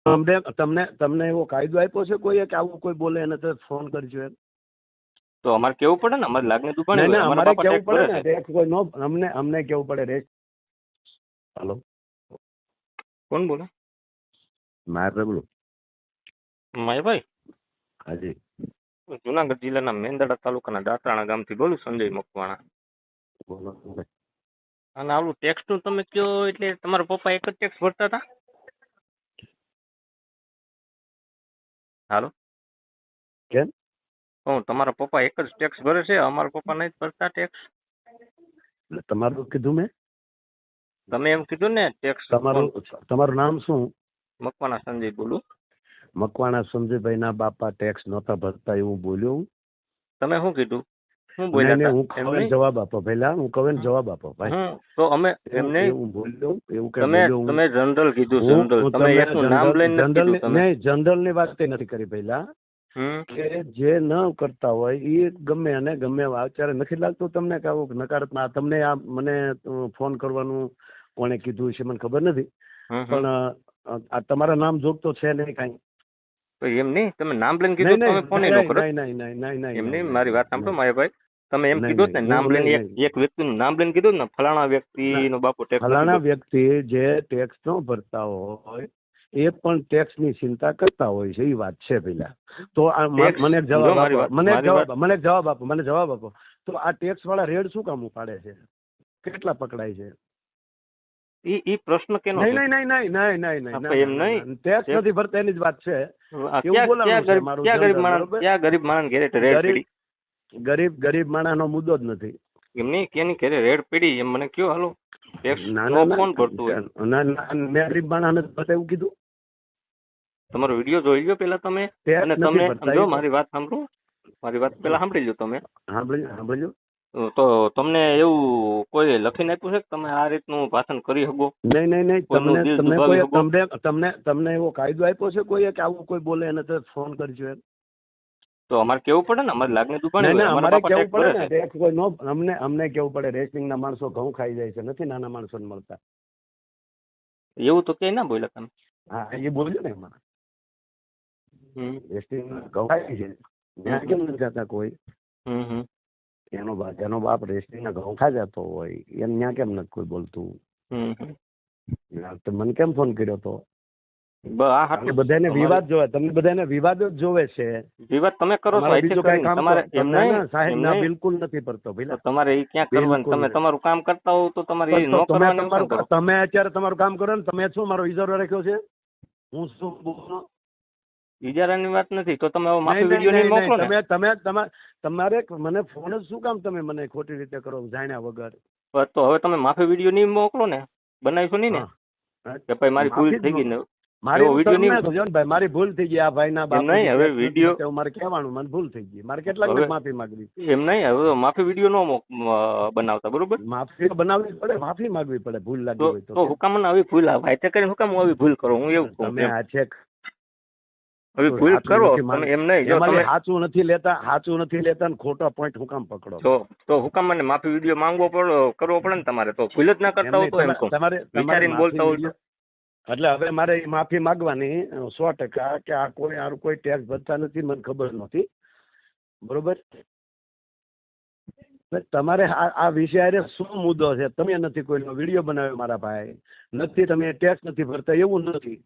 તમને તમને તમને એવો કાયદો આપ્યો છે કોઈએ કે આવું કોઈ બોલે એને તો ફોન કરજો એમ? તો અમારે કેવું પડે ને, અમારે લાગણી દુભાણી નહીં હોય, નહીં, અમારા અમારે બાપા કેવું ટેક્સ ભરે પડે ને છે. ટેક્સ કોઈ નો અમને કેવું પડે ટેક્સ. હાલો, કોણ બોલે? મારે પ્રભુ. માયાભાઈ, હાજી. જુનાગઢ જિલ્લાના મેંદરડા તાલુકાના દાંતરાણા ગામથી બોલું, સંજય મકવાણા. બોલો. અને આવડું ટેક્સ નું તમે કયો એટલે તમારા પપ્પા એક જ ટેક્સ ભરતા હતા? હાલો, કેમ? કહું તમારા પપ્પા એક જ ટેક્સ ભરે છે, અમારા પપ્પા નહીં ભરતા ટેક્સ? એટલે તમારું કીધું મેં? તમે એમ કીધું ને ટેક્સ. તમારું નામ શું? મકવાણા સંજય બોલું. મકવાણા સંજયભાઈ ના બાપા ટેક્સ નહોતા ભરતા એવું બોલ્યો હું? તમે શું કીધું? શું નહીં, બોલ્યા હું હતા? કહું જવાબ આપો પહેલા, હું કહું ને જવાબ આપો ભાઈ. તો અમે એમને એવું બોલ્યો એવું કઈ તમે બોલ્યો હું? તમે જનરલ કીધું, જનરલ. તમે એકનું નામ લઈને નથી કીધું તમે. નહીં, જનરલ ની વાત નથી કરી પહેલા. કે જે ન કરતા હોય એ ગમે અને ગમે અત્યારે નથી લાગતું તમને કે આવું નકારાત્મક તમને આ મને ફોન કરવાનું કોણે કીધું છે મને ખબર નથી, પણ આ તમારા નામ જોગતો છે નહીં કાંઈ? એમ નહીં, તમે નામ લઈને કીધું તમે ફોન ન કરો. નહીં, એમ નહીં, મારી વાત સાંભળો માયાભાઈ. તમે એમ કીધું ને નામ લઈને એક વ્યક્તિનું નામ લઈને કીધું ને ફલાણા વ્યક્તિ નો બાપુ ટેક્સ. ફલાણા વ્યક્તિ જે ટેક્સ ન ભરતા હોય એ પણ ટેક્સ ની ચિંતા કરતા હોય છે, એ વાત છે પેલા. તો મને એક જવાબ આપો, મને જવાબ આપો. તો આ ટેક્સ વાળા રેડ શું કામ ઉપાડે છે? કેટલા પકડાય છે? ઈ પ્રશ્ન કેનો? એમ નહીં, ટેક્સ નથી ભરતા એની જ વાત છે. ગરીબ માણસ ઘેરે રેડ પડી? ગરીબ માણસ નો મુદ્દો જ નથી. એમ નહીં, કેની ઘેરે રેડ પડી એમ મને કયો. હાલો, ટેક્સ કોણ ભરતું હોય? મેં ગરીબ માણસ ને એવું કીધું? તમારો વિડીયો જોઈ લો પેલા તમે, અને તમે સમજો મારી વાત સાંભળો, મારી વાત પેલા સાંભળી લો તમે. સાંભળજો. તો તમને એવું કોઈ લખીને આપ્યું છે કે તમે આ રીતનું ભાષણ કરી શકો? નહીં, તમને એવો કાયદો આપ્યો છે કોઈએ કે આવું કોઈ બોલે એને તો ફોન કરજો એમ? તો અમારે કેવું પડે ને, અમારે લાગણી દુભાણી હોય, અમારે કેવું પડે ને ટેક્સ કોઈ નો અમને કેવું પડે. રેસિંગ ના માણસો ઘઉં ખાઈ જાય છે, નથી નાના માણસો ને મળતા. એવું તો ક્યાંય ના બોલ્યા તમે. હા, એ બોલ્યો ને એમાં. રેસિંગ ઘઉં ખાય છે, ત્યાં કેમ નથી જતા કોઈ? એનો બાપ રેસ્ટિંગ ના ઘઉં ખા જતો હોય એમ ત્યાં કેમ નથી કોઈ બોલતું? મને કેમ ફોન કર્યો તો? બધાને વિવાદ જોવે, તમને બધાને વિવાદ જ જોવે છે. વિવાદ તમે કરો છો, બીજું કઈ કામ સાહેબ ના બિલકુલ નથી પડતો. તમારે એ ક્યાં કરવાનું? તમે તમારું કામ કરતા હોવ તો તમારે ન કરવાનું. તમે અત્યારે તમારું કામ કરો ને, તમે શું મારો ઇજારો રાખ્યો છે? હું શું બોલું? ઇજારાની વાત નથી તો તમે માફી વિડીયો નહીં મોકલો ને. તમારે મને ફોન જ શું કામ તમે મને ખોટી રીતે કરો જાણ્યા વગર? તો હવે તમે માફી વિડીયો નહીં મોકલો ને, બનાવીશું નહીં ને કે ભાઈ મારી ભૂલ થઈ ગઈ ને? મારી ભૂલ થઈ ગઈ, આ ભાઈ ના બાપ નહીં. હવે વિડીયો મારે કહેવાનું મને ભૂલ થઈ ગઈ, મારે કેટલા માફી માંગવી? એમ નહીં, હવે માફી વિડીયો નો બનાવતા, બરોબર? માફી બનાવવી પડે, માફી માંગવી પડે ભૂલ લાગી હોય તો. હુકામ આવી ભૂલ આવે કરીને હુકામ આવી ભૂલ કરો? હું એવું કહું તમે આ છે હવે ભૂલ કરો એમ નહીં. જો તમે સાચું નથી લેતા ને ખોટા પોઈન્ટ હુકામ પકડો તો હુકામ મને માફી વિડીયો માંગવો પડે, કરવો પડે ને તમારે. તો ભૂલ જ ના કરતા હોય તો એમ કહું, વિચારીને બોલતા હોય. એટલે હવે મારે માફી માંગવાની 100% કે આ કોઈ ટેક્સ ભરતા નથી, મને ખબર નથી, બરોબર? તમારે આ વિષય શું મુદ્દો છે? તમે નથી કોઈનો વિડીયો બનાવ્યો મારા ભાઈ, નથી તમે ટેક્સ નથી ભરતા એવું નથી,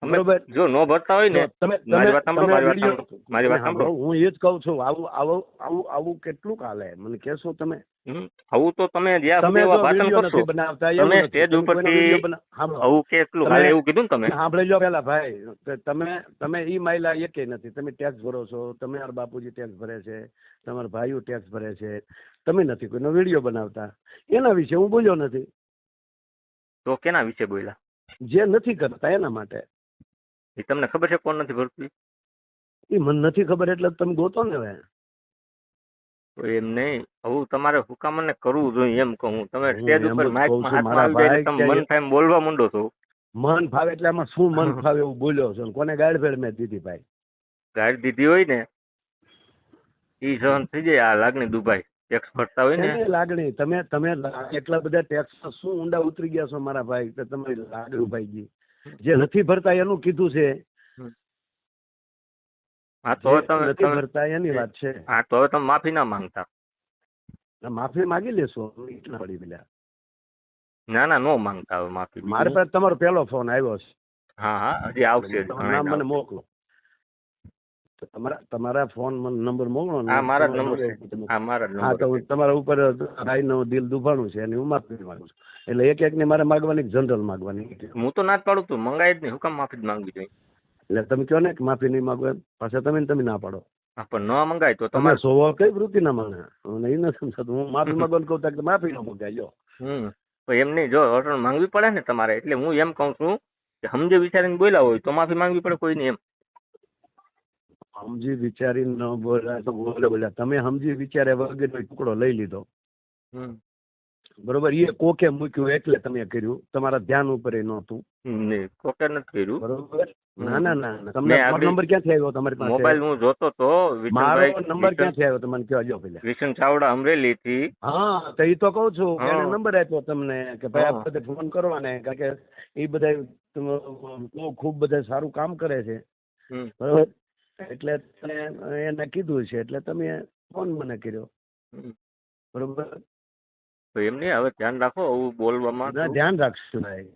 બરોબર? જો નો ભરતા હોય ને, મારી વાત સાંભળો, હું એ જ કઉ છું. આવું કેટલું કાલે મને કેશો તમે? આવું તો તમે ભાષણ બનાવતા તમે સ્ટેજ ઉપરથી આવું કેટલું કાલે એવું કીધું ને તમે? સાંભળી લો પેલા ભાઈ, તમે ઈ માયલા એકે નથી. તમે ટેક્સ ભરો છો, તમારા બાપુજી ટેક્સ ભરે છે, તમારા ભાઈઓ ટેક્સ ભરે છે, તમે નથી કોઈનો વિડીયો બનાવતા. એના વિશે હું બોલ્યો નથી. તો કેના વિશે બોલ્યા? જે નથી કરતા એના માટે. એ તમને ખબર છે કોણ નથી ભરતું? એ મને નથી ખબર એટલે તમે ગોતો ને. હવે એમ નહીં, આવું તમારે હુકામને કરવું જોઈએ એમ કહું. તમે સ્ટેજ ઉપર માઇકમાં હાથમાં આવી જાય તમે મન ફાવે બોલવા માંડો છો. મન ફાવે એટલે આમાં શું મન ફાવે એવું બોલ્યો છો? કોને ગાળ ભેળ મેં દીધી ભાઈ? ગાળ દીધી હોય ને ઈ સહન થઈ જાય. આ લાગણી દુભાઈ ટેક્સ ભરતા હોય ને લાગણી. તમે એટલા બધા ટેક્સ શું ઊંડા ઉતરી ગયા છો મારા ભાઈ, તમારી લાગણી ઉભાઈ ગઈ. જે નથી ભરતા એનું કીધું છે. હા તો તમે નથી ભરતા એની વાત છે. હા તો હવે તમે માફી ના માંગતા. માફી માગી લેશો એટલા પડી પેલા. ના ના નો માંગતા હવે માફી. મારે પાસે તમારો પહેલો ફોન આવ્યો છે. હા હા હજી આવશે. નામ મને મોકલો. તમારા ફોન નંબર મોકલો. હા મારા જ નંબર છે. હા મારા જ હા નંબર. તો તમારા ઉપર ભાઈનું દિલ દુભાણું છે અને હું માફી માંગુ છું. એટલે એક એક ને મારે માગવાની જનરલ માગવાની. હું તો ના જ પાડું તું મંગાય જ નહીં. હું કામ માફી જ માંગવી જોઈએ? એટલે તમે કહો ને કે માફી નહીં માંગો એમ પાછા તમે ના પાડો. હા પણ ન મંગાય તો તમે તમારે સોવા કઈ વૃત્તિ ના માંગે એ નથી સમજાતું. હું માફી માંગવાનું કહું તો માફી ન મંગાય. તો એમ નહીં, જો હોટલ માંગવી પડે ને તમારે, એટલે હું એમ કહું છું કે સમજે વિચારીને બોલ્યા હોય તો માફી માંગવી પડે કોઈને એમ. સમજી વિચારી ન બોલ્યા તો બોલ્યા. તમે સમજી વિચારે વગરનો ટુકડો લઈ લીધો બરોબર. એ કોકે મૂક્યું એટલે તમે કર્યું. તમારા ધ્યાન ઉપર એ નહોતું. કોકે નથી કર્યું બરોબર. ના ના ના તમને નંબર ક્યાંથી આવ્યો તમારી પાસે? મોબાઈલ હું જોતો તો. મારો નંબર ક્યાંથી આવ્યો તમને કહેજો પેલા. વિશન ચાવડા અમરેલી થી. હા તો એ તો કહું છું એને નંબર આપ્યો તમને કે ભાઈ આ બધે ફોન કરવાને, કારણ કે એ બધા ખૂબ બધા સારું કામ કરે છે બરોબર. એટલે એને કીધું છે એટલે તમે ફોન મને કર્યો બરોબર. તો એમ નહીં, હવે ધ્યાન રાખો આવું બોલવામાં. ધ્યાન રાખશું ભાઈ.